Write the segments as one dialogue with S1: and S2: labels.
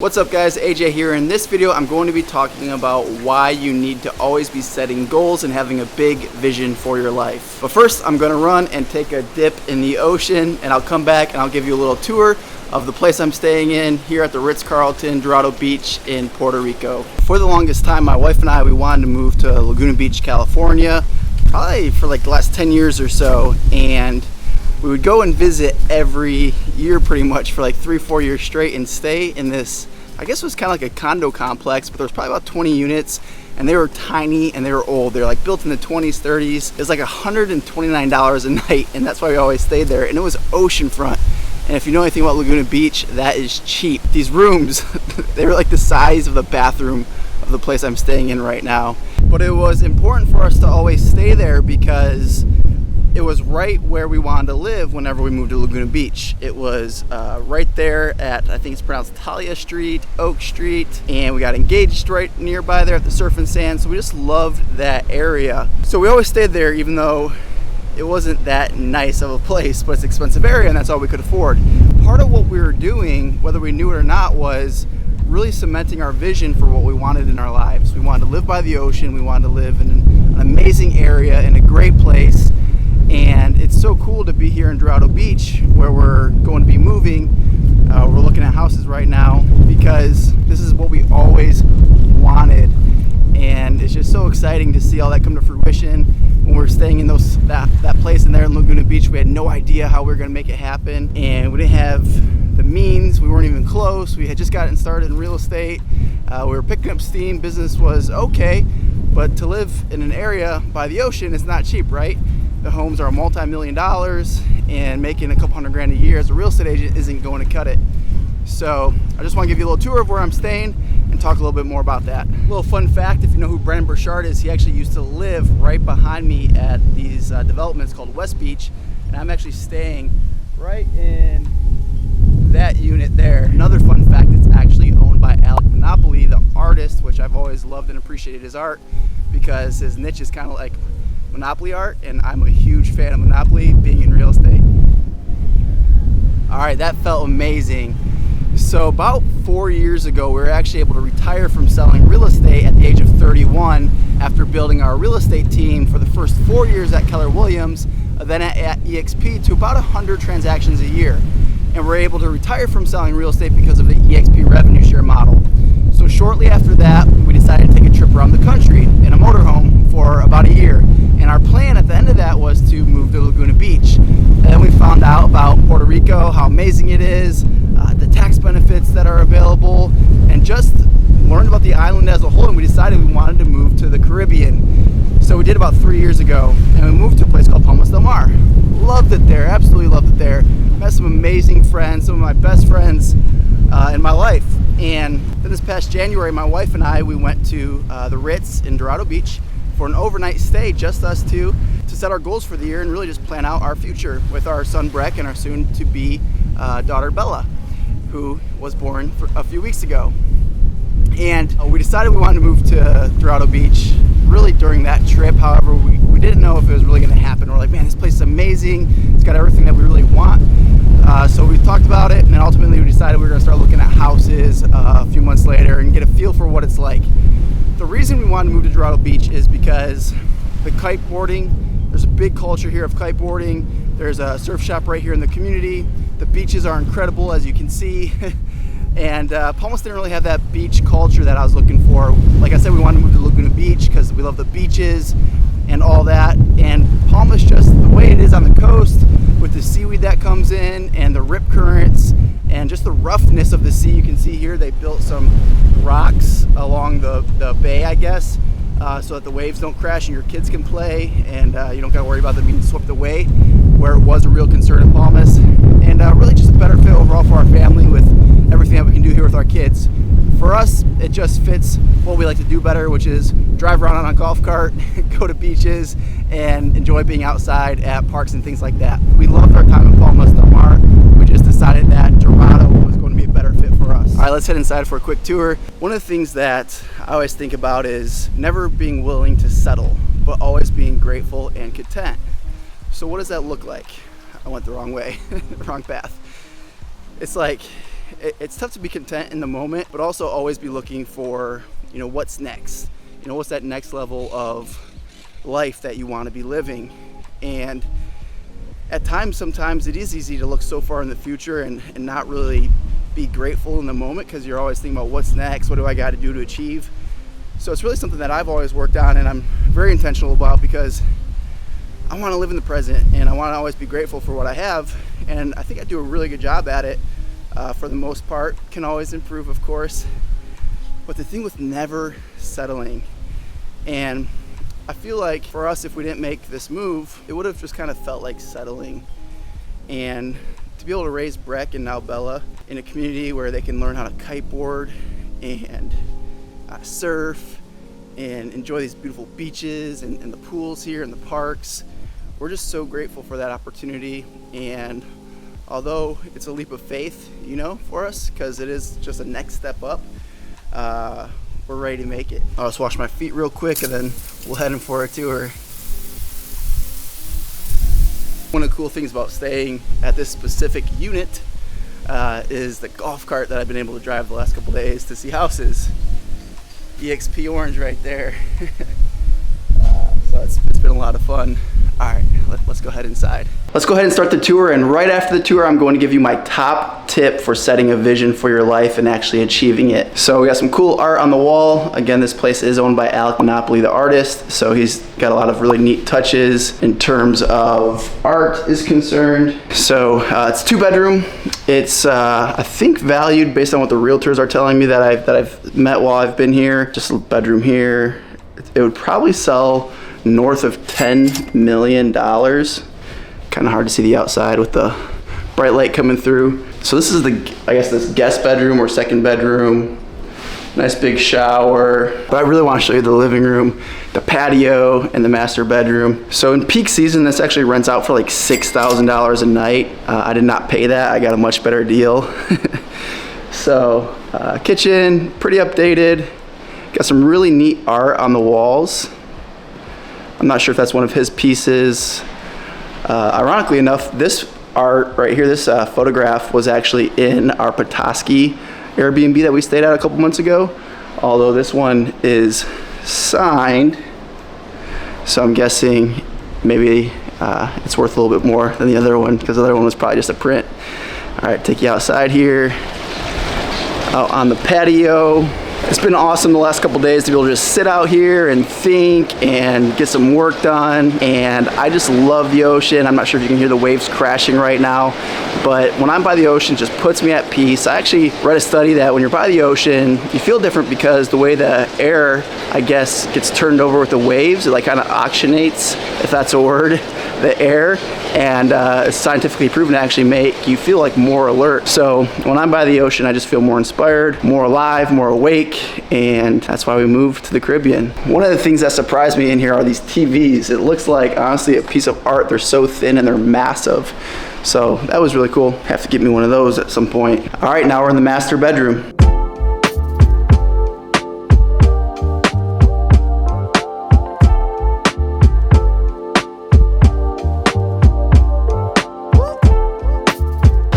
S1: What's up guys, AJ here. In this video I'm going to be talking about why you need to always be setting goals and having a big vision for your life. But first I'm going to run and take a dip in the ocean, and I'll come back and I'll give you a little tour of the place I'm staying in here at the Ritz-Carlton Dorado Beach in Puerto Rico. For the longest time my wife and I, we wanted to move to Laguna Beach, California, probably for like the last 10 years or so, and we would go and visit every year pretty much for like 3-4 years straight and stay in this, I guess it was kind of like a condo complex, but there was probably about 20 units, and they were tiny and they were old. They were like built in the 20s, 30s. It was like $129 a night, and that's why we always stayed there. And it was oceanfront. And if you know anything about Laguna Beach, that is cheap. These rooms, they were like the size of the bathroom of the place I'm staying in right now. But it was important for us to always stay there because it was right where we wanted to live whenever we moved to Laguna Beach. It was right there at, I think it's pronounced Talia Street, Oak Street, and we got engaged right nearby there at the Surf and Sand, so we just loved that area. So we always stayed there even though it wasn't that nice of a place, but it's an expensive area and that's all we could afford. Part of what we were doing, whether we knew it or not, was really cementing our vision for what we wanted in our lives. We wanted to live by the ocean, we wanted to live in an amazing area, in a great place. And it's so cool to be here in Dorado Beach where we're going to be moving. We're looking at houses right now because this is what we always wanted, and it's just so exciting to see all that come to fruition. When we were staying in that place in there in Laguna Beach, we had no idea how we were going to make it happen, and we didn't have the means. We weren't even close. We had just gotten started in real estate. We were picking up steam. Business was okay, but to live in an area by the ocean is not cheap, right? The homes are multi-million dollars, and making a couple $100,000 a year as a real estate agent isn't going to cut it. So I just want to give you a little tour of where I'm staying and talk a little bit more about that. A little fun fact, if you know who Brennan Burchard is, he actually used to live right behind me at these developments called West Beach, and I'm actually staying right in that unit there. Another fun fact, it's actually owned by Alec Monopoly, the artist, which I've always loved and appreciated his art because his niche is kind of like Monopoly art, and I'm a huge fan of Monopoly, being in real estate. All right, that felt amazing. So about 4 years ago, we were actually able to retire from selling real estate at the age of 31 after building our real estate team for the first 4 years at Keller Williams, then at EXP, to about 100 transactions a year. And we're able to retire from selling real estate because of the EXP revenue share model. So shortly after that, we decided to take a trip around the country in a motorhome for about a year. And our plan at the end of that was to move to Laguna Beach. And then we found out about Puerto Rico, how amazing it is, the tax benefits that are available, and just learned about the island as a whole, and we decided we wanted to move to the Caribbean. So we did about 3 years ago, and we moved to a place called Palmas del Mar. Loved it there, absolutely loved it there. Met some amazing friends, some of my best friends in my life. And then this past January, my wife and I, we went to the Ritz in Dorado Beach for an overnight stay, just us two, to set our goals for the year and really just plan out our future with our son Breck and our soon-to-be daughter Bella, who was born a few weeks ago. And we decided we wanted to move to Dorado Beach really during that trip. However, we didn't know if it was really going to happen. We're like, man, this place is amazing. It's got everything that we really want. So we talked about it, and then ultimately we decided we were going to start looking at houses a few months later and get a feel for what it's like. The reason we wanted to move to Dorado Beach is because the kiteboarding, there's a big culture here of kiteboarding. There's a surf shop right here in the community. The beaches are incredible, as you can see. And Palmas didn't really have that beach culture that I was looking for. Like I said, we wanted to move to Laguna Beach because we love the beaches and all that. And Palmas, just the way it is on the coast, with the seaweed that comes in and the rip currents and just the roughness of the sea. You can see here they built some rocks along the bay, I guess, so that the waves don't crash and your kids can play, and you don't got to worry about them being swept away, where it was a real concern in Palmas. And really just a better fit overall for our family with everything that we can do here with our kids. For us, it just fits what we like to do better, which is drive around on a golf cart, go to beaches, and enjoy being outside at parks and things like that. We loved our time in Palmas del Mar. We just decided that Dorado was going to be a better fit for us. All right, let's head inside for a quick tour. One of the things that I always think about is never being willing to settle, but always being grateful and content. So what does that look like? I went the wrong way, wrong path. It's like it's tough to be content in the moment, but also always be looking for, what's next. What's that next level of life that you want to be living. And at times, sometimes it is easy to look so far in the future and not really be grateful in the moment, because you're always thinking about what's next, what do I got to do to achieve. So it's really something that I've always worked on and I'm very intentional about, because I want to live in the present and I want to always be grateful for what I have. And I think I do a really good job at it for the most part. Can always improve, of course. But the thing with never settling, and I feel like for us, if we didn't make this move, it would have just kind of felt like settling. And to be able to raise Breck and now Bella in a community where they can learn how to kiteboard and surf and enjoy these beautiful beaches and the pools here and the parks, we're just so grateful for that opportunity. And although it's a leap of faith, for us, because it is just a next step up, we're ready to make it. I'll just wash my feet real quick and then we'll head in for a tour. One of the cool things about staying at this specific unit is the golf cart that I've been able to drive the last couple days to see houses. EXP orange right there. So it's been a lot of fun. All right, let's go ahead inside. Let's go ahead and start the tour, and right after the tour, I'm going to give you my top tip for setting a vision for your life and actually achieving it. So we got some cool art on the wall. Again, this place is owned by Alec Monopoly, the artist, so he's got a lot of really neat touches in terms of art is concerned. So it's 2-bedroom. It's I think valued based on what the realtors are telling me that I've met while I've been here. Just a bedroom here. It would probably sell north of $10 million. Kind of hard to see the outside with the bright light coming through. So this is this guest bedroom or second bedroom. Nice big shower. But I really want to show you the living room, the patio, and the master bedroom. So in peak season, this actually rents out for like $6,000 a night. I did not pay that. I got a much better deal. So kitchen, pretty updated. Got some really neat art on the walls. I'm not sure if that's one of his pieces. Ironically enough, this art right here, this photograph was actually in our Petoskey Airbnb that we stayed at a couple months ago, although this one is signed. So I'm guessing maybe it's worth a little bit more than the other one, because the other one was probably just a print. All right, take you outside here, out on the patio. It's been awesome the last couple days to be able to just sit out here and think and get some work done. And I just love the ocean. I'm not sure if you can hear the waves crashing right now, but when I'm by the ocean, it just puts me at peace. I actually read a study that when you're by the ocean, you feel different because the way the air, I guess, gets turned over with the waves, it like kind of oxygenates, if that's a word, the air. And it's scientifically proven to actually make you feel like more alert. So when I'm by the ocean, I just feel more inspired, more alive, more awake, and that's why we moved to the Caribbean. One of the things that surprised me in here are these TVs. It looks like, honestly, a piece of art. They're so thin and they're massive. So that was really cool. Have to get me one of those at some point. All right, now we're in the master bedroom.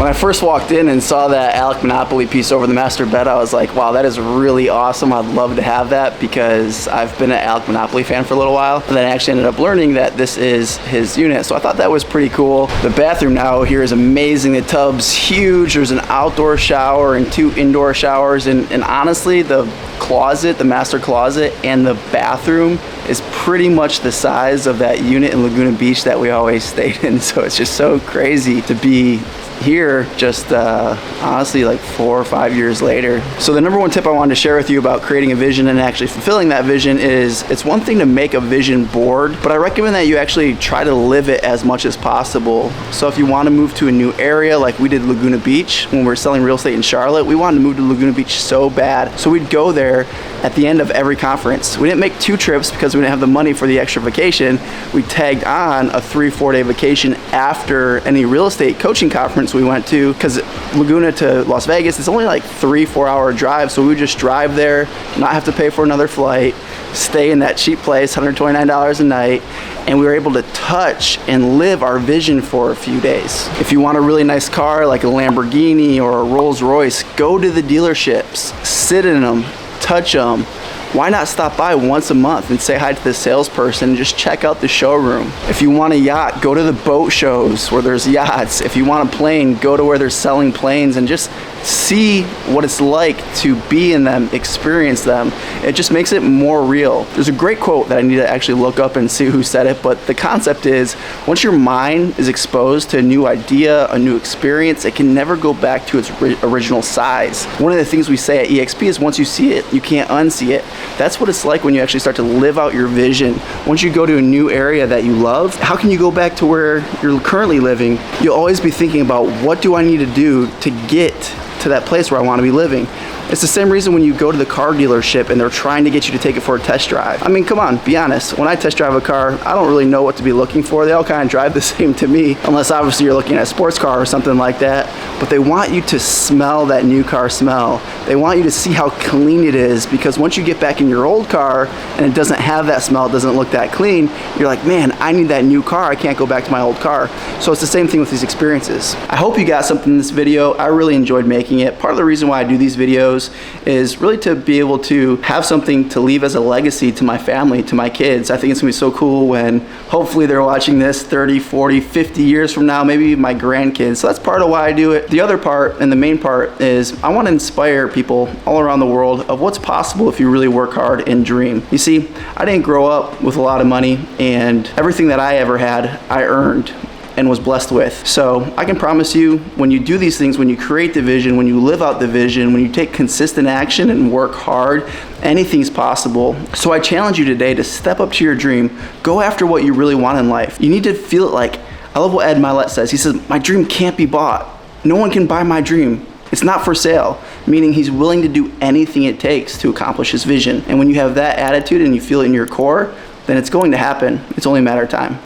S1: When I first walked in and saw that Alec Monopoly piece over the master bed, I was like, wow, that is really awesome. I'd love to have that, because I've been an Alec Monopoly fan for a little while. And then I actually ended up learning that this is his unit. So I thought that was pretty cool. The bathroom now here is amazing. The tub's huge. There's an outdoor shower and 2 indoor showers. And honestly, the closet, the master closet, and the bathroom is pretty much the size of that unit in Laguna Beach that we always stayed in. So it's just so crazy to be here just honestly like 4 or 5 years later. So the number one tip I wanted to share with you about creating a vision and actually fulfilling that vision is, it's one thing to make a vision board, but I recommend that you actually try to live it as much as possible. So if you want to move to a new area, like we did Laguna Beach when we were selling real estate in Charlotte, we wanted to move to Laguna Beach so bad. So we'd go there at the end of every conference. We didn't make 2 trips because we didn't have the money for the extra vacation. We tagged on a 3-4 day vacation after any real estate coaching conference times we went to, because Laguna to Las Vegas is only like 3-4 hour drive, so we would just drive there, not have to pay for another flight, stay in that cheap place, $129 a night, and we were able to touch and live our vision for a few days. If you want a really nice car like a Lamborghini or a Rolls Royce, go to the dealerships, sit in them, touch them. Why not stop by once a month and say hi to the salesperson and just check out the showroom? If you want a yacht, go to the boat shows where there's yachts. If you want a plane, go to where they're selling planes and just see what it's like to be in them, experience them. It just makes it more real. There's a great quote that I need to actually look up and see who said it, but the concept is, once your mind is exposed to a new idea, a new experience, it can never go back to its original size. One of the things we say at EXP is once you see it, you can't unsee it. That's what it's like when you actually start to live out your vision. Once you go to a new area that you love, how can you go back to where you're currently living? You'll always be thinking about, what do I need to do to get to that place where I want to be living? It's the same reason when you go to the car dealership and they're trying to get you to take it for a test drive. I mean, come on, be honest. When I test drive a car, I don't really know what to be looking for. They all kind of drive the same to me, unless obviously you're looking at a sports car or something like that. But they want you to smell that new car smell. They want you to see how clean it is, because once you get back in your old car and it doesn't have that smell, it doesn't look that clean, you're like, man, I need that new car. I can't go back to my old car. So it's the same thing with these experiences. I hope you got something in this video. I really enjoyed making it. Part of the reason why I do these videos is really to be able to have something to leave as a legacy to my family, to my kids. I think it's gonna be so cool when hopefully they're watching this 30, 40, 50 years from now, maybe my grandkids. So that's part of why I do it. The other part, and the main part, is I want to inspire people all around the world of what's possible if you really work hard and dream. You see, I didn't grow up with a lot of money, and everything that I ever had, I earned and was blessed with. So I can promise you, when you do these things, when you create the vision, when you live out the vision, when you take consistent action and work hard, anything's possible. So I challenge you today to step up to your dream, go after what you really want in life. You need to feel it. Like, I love what Ed Milet says. He says, my dream can't be bought. No one can buy my dream. It's not for sale, meaning he's willing to do anything it takes to accomplish his vision. And when you have that attitude and you feel it in your core, then it's going to happen. It's only a matter of time.